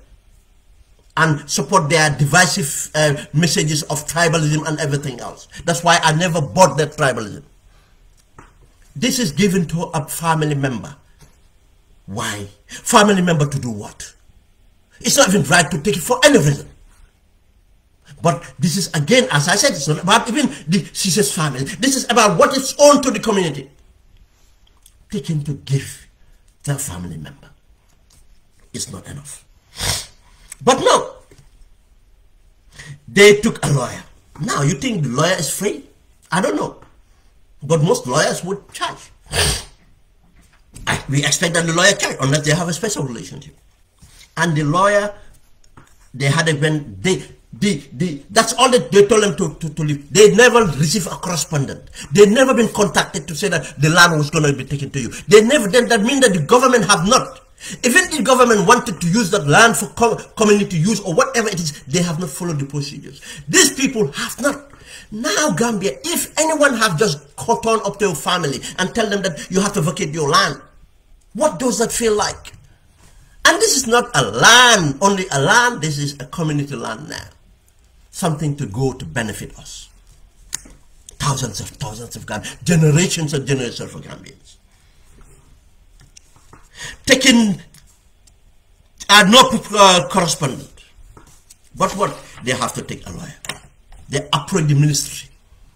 and support their divisive messages of tribalism and everything else. That's why I never bought that tribalism. This is given to a family member. Why? Family member to do what? It's not even right to take it for any reason. But this is, again, as I said, it's not about even the sister's family. This is about what is owed to the community. Taken to give their family member. It's not enough. But no. They took a lawyer. Now, you think the lawyer is free? I don't know. But most lawyers would charge. We expect that the lawyer charge unless they have a special relationship. And the lawyer, they had a that's all that they told them to leave. They never received a correspondent. They never been contacted to say that the land was going to be taken to you. They never. Then that means that the government have not Even if the government wanted to use that land for community use or whatever it is, they have not followed the procedures. These people have not. Now Gambia, if anyone have just caught on up to your family and tell them that you have to vacate your land, what does that feel like? And this is not a land, only a land, this is a community land now. Something to go to benefit us. Thousands of Gambians, generations and generations of Gambians. Taking no correspondent. But what? They have to take a lawyer. They approach the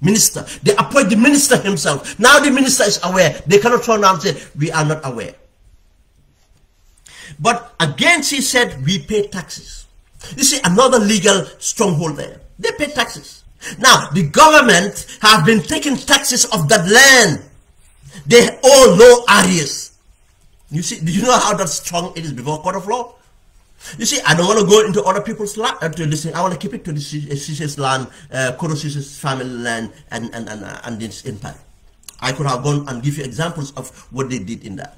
minister. They approach the minister himself. Now the minister is aware. They cannot turn around and say, we are not aware. But again, she said, we pay taxes. You see, another legal stronghold there. They pay taxes. Now, the government have been taking taxes of that land. They owe no arrears. You see, do you know how that strong it is before court of law? You see, I don't want to go into other people's land. I want to keep it to the Cisse's land, Koro Cisse's family land, and this empire. I could have gone and give you examples of what they did in that.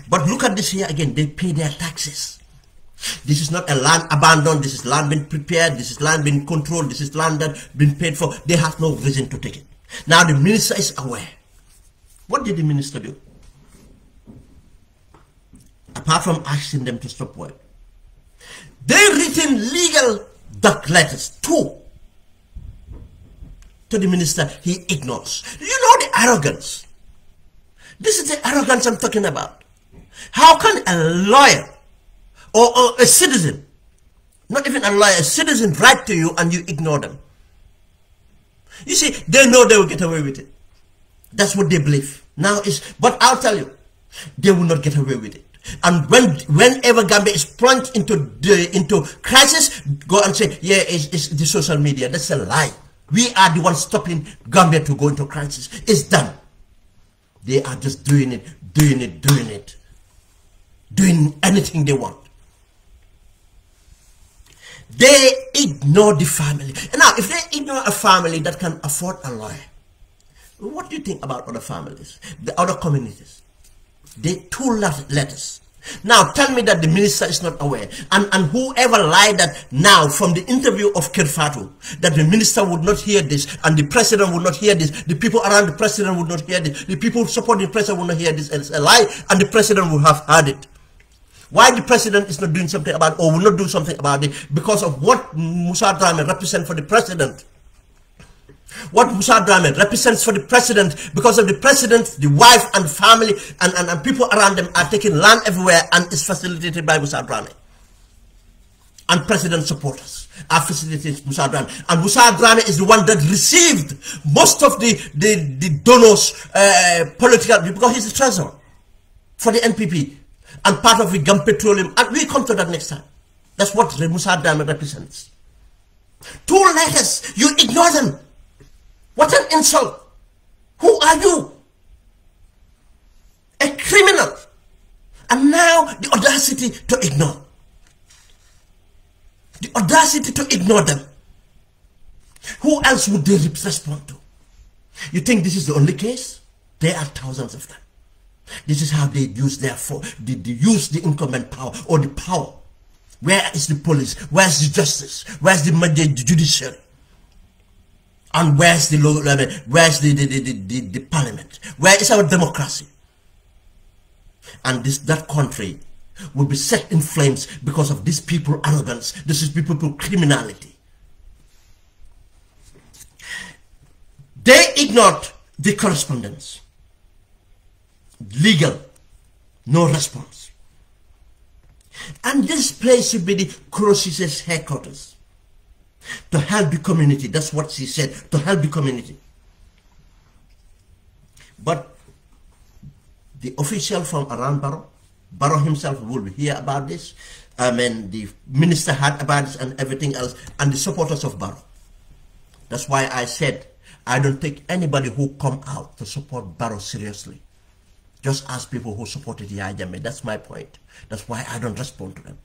But look at this here again. They pay their taxes. This is not a land abandoned. This is land being prepared. This is land being controlled. This is land that been paid for. They have no reason to take it. Now the minister is aware. What did the minister do? Apart from asking them to stop work, they written legal duck letters to the minister. He ignores. Do you know the arrogance? This is the arrogance I'm talking about. How can a lawyer or a citizen, not even a lawyer, a citizen write to you and you ignore them? You see, they know they will get away with it. That's what they believe. Now but I'll tell you, they will not get away with it. And whenever Gambia is plunged into crisis, go and say, yeah, it's the social media. That's a lie. We are the ones stopping Gambia to go into crisis. It's done. They are just doing anything they want. They ignore the family. Now, if they ignore a family that can afford a lawyer, what do you think about other families, the other communities? They two letters. Now tell me that the minister is not aware, and whoever lied that now from the interview of 𝘁𝗵𝗲 that the minister would not hear this and the president would not hear this, the people around the president would not hear this, the people supporting the president would not hear this, it's a lie, and the president would have heard it. Why the president is not doing something about it or will not do something about it? Because of what Musa Dramé represents for the president. What Musa Dramé represents for the president, because of the president, the wife and family and people around them are taking land everywhere, and is facilitated by Musa Dramé. And president supporters are facilitated Musa Dramé. And Musa Dramé is the one that received most of the donors, political, because he's the treasurer for the NPP and part of the Gum Petroleum. And we'll come to that next time. That's what Musa Dramé represents. Two letters, you ignore them. What an insult! Who are you? A criminal. And now the audacity to ignore. The audacity to ignore them. Who else would they respond to? You think this is the only case? There are thousands of them. This is how they use they use the incumbent power or the power. Where is the police? Where's the justice? Where's the judiciary? And where's the parliament? Where is our democracy? And that country will be set in flames because of these people's arrogance. This is people's criminality. They ignored the correspondence. Legal, no response. And this place should be the Koro Cisse's headquarters. To help the community, that's what she said, to help the community. But the official from around Barrow himself will hear about this. The minister heard about this and everything else, and the supporters of Barrow. That's why I said, I don't take anybody who come out to support Barrow seriously. Just ask people who supported Yahya Jammeh. That's my point. That's why I don't respond to them.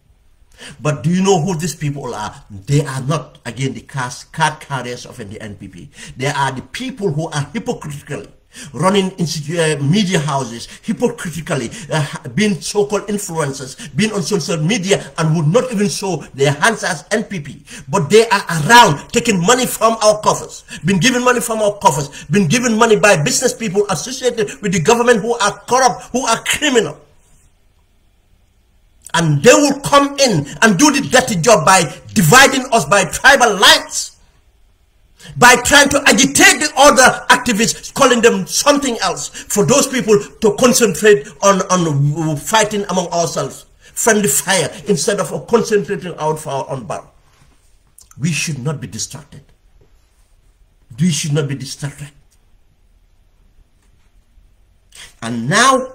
But do you know who these people are? They are not, again, the card carriers of the NPP. They are the people who are hypocritically running media houses hypocritically, being so-called influencers, being on social media, and would not even show their hands as NPP. But they are around taking money from our coffers, been given money from our coffers, been given money by business people associated with the government who are corrupt, who are criminal. And they will come in and do the dirty job by dividing us by tribal lines, by trying to agitate the other activists, calling them something else, for those people to concentrate on fighting among ourselves, friendly fire, instead of concentrating out for our own battle. We should not be distracted. We should not be distracted. And now,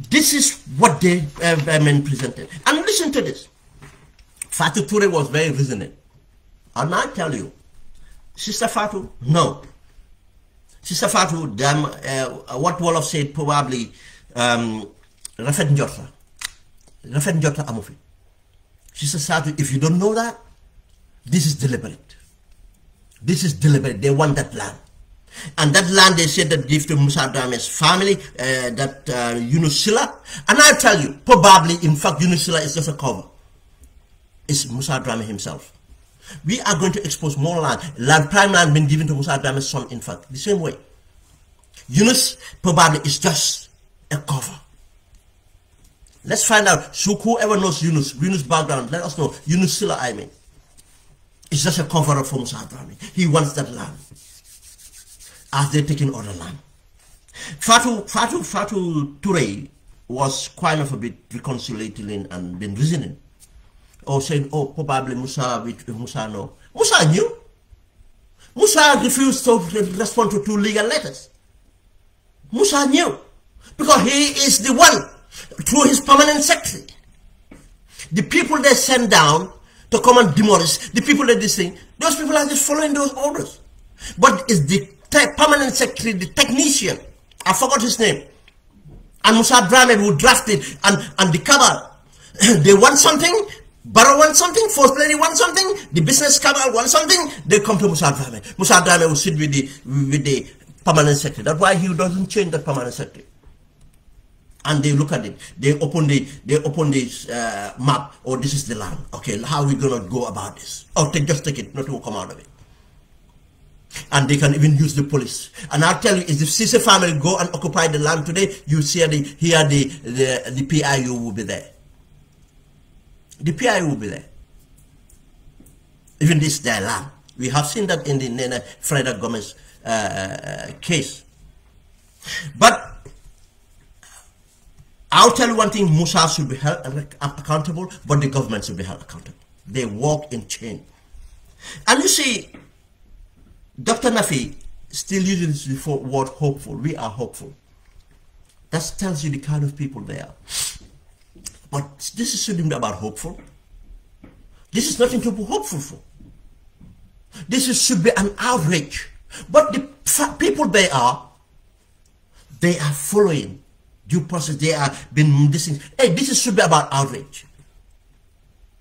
this is what they presented. And listen to this. Fatou Touré was very reasonable. And I tell you, Sister Fatou, no. Sister Fatou, what Wolof said probably, Rafet Njorta. Rafet Njorta amufi. Sister Fatou, if you don't know that, this is deliberate. This is deliberate. They want that land. And that land they said that give to Musa Drame's family, Yunus Silla. And I'll tell you, probably, in fact, Yunus Silla is just a cover. It's Musa Drame himself. We are going to expose more land. Prime land been given to Musa Drame's son, in fact, the same way. Yunus probably is just a cover. Let's find out. So whoever knows Yunus background, let us know. Yunus Silla, I mean. It's just a cover for Musa Drame. He wants that land, as they're taking other land. Fatou Touré was kind of a bit reconciliating and been reasoning. Or saying, oh, probably Musa no. Musa knew. Musa refused to respond to 2 legal letters. Musa knew. Because he is the one, through his permanent secretary. The people they send down to come and demolish, the people that they sing, those people are just following those orders. But it's the permanent secretary, the technician, I forgot his name, and Musa Drame who drafted, and the cabal, they want something, Barrow wants something, First Lady wants something, the business cabal wants something, they come to Musa Drame. Musa Drame will sit with the permanent secretary. That's why he doesn't change the permanent secretary. And they look at it, they open this map, oh, this is the land. Okay, how are we gonna go about this? Oh, just take it, nothing will come out of it. And they can even use the police. And I'll tell you, if the Cisse family go and occupy the land today, you see the PIU will be there. The PIU will be there. Even this their land. We have seen that in the Nene Freda Gomez case. But I'll tell you one thing, Musa should be held accountable, but the government should be held accountable. They walk in chain. And you see, Dr. Nafi still uses the word hopeful. We are hopeful. That tells you the kind of people they are. But this shouldn't be about hopeful. This is nothing to be hopeful for. This should be an outrage. But the people they are following due process. They are been listening. Hey, this should be about outrage.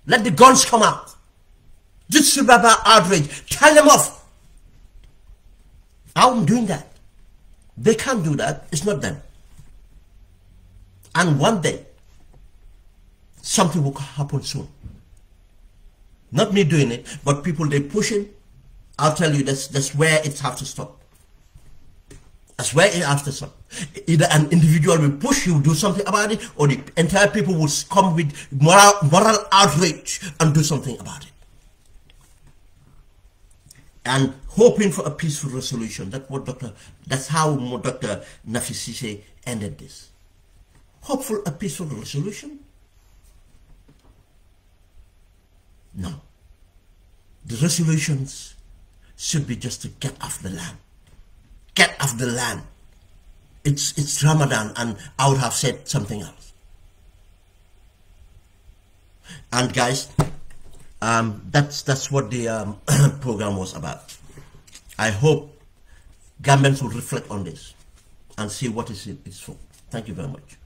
Let the guns come out. This should be about outrage. Tell them off. I'm doing that. They can't do that. It's not them. And one day, something will happen soon. Not me doing it, but people they pushing. I'll tell you, that's where it has to stop. That's where it has to stop. Either an individual will push you, do something about it, or the entire people will come with moral outrage and do something about it. And hoping for a peaceful resolution. That's how Dr. Nafi Cisse ended this. Hope for a peaceful resolution? No. The resolutions should be just to get off the land. Get off the land. It's Ramadan, and I would have said something else. And guys, that's what the program was about. I hope Gambians will reflect on this and see what it's for. Thank you very much.